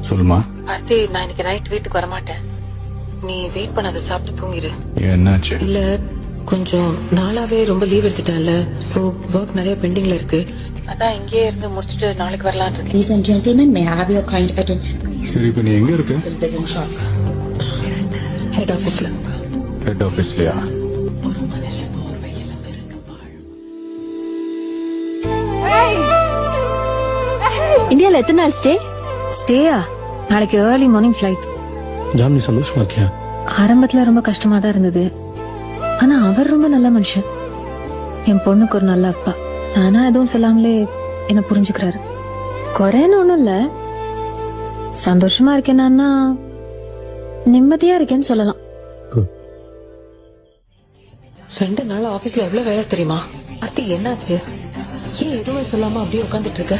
சொல்லுமா. ஆர்த்தி, நான் இன்னைக்கு நைட் வீட்டுக்கு வரமாட்டேன். நீ வெயிட் பண்ணாத, சாப்பிட்டு தூங்கிடு. என்னாச்சு? இல்ல, கொஞ்சம் நாளாவே ரொம்ப லீவ் எடுத்துட்டேன்ல, சோ ஒர்க் நிறைய பெண்டிங்ல இருக்கு. அதான் இங்கேயே இருந்து முடிச்சிட்டு நாளைக்கு வரலான்னு இருக்கேன். Ladies and gentlemen, may I have your kind attention? சரி, இப்ப நீ எங்க இருக்க? ஹெட் ஆபீஸ்ல. ஹெட் ஆபீஸ்லயா? இந்தியால எத்தனை நாள் ஸ்டேயா? நாளைக்கு ஏர்லி மார்னிங் ஃபிளைட். ஜாமினி சந்தோஷமா இருக்கியா? ஆரம்பத்துல ரொம்ப கஷ்டமா தான் இருந்தது. ஆனா அவர் ரொம்ப நல்ல மனுஷன். என் பொண்ணுக்கு ஒரு நல்ல அப்பா. நானா எதுவும் சொல்லாமலே என்ன புரிஞ்சுக்கிறாரு. குறைன்னு ஒண்ணும் இல்ல. சந்தோஷமா இருக்கேன்னா நிம்மதியா இருக்கேன்னு சொல்லலாம். 2 நாள் ஆபீஸ்ல எவ்வளவு வேலை தெரியுமா? ஆர்த்தி, என்னாச்சு? ஏன் எதுவுமே சொல்லாம அப்படியே உட்காந்துட்டு இருக்க?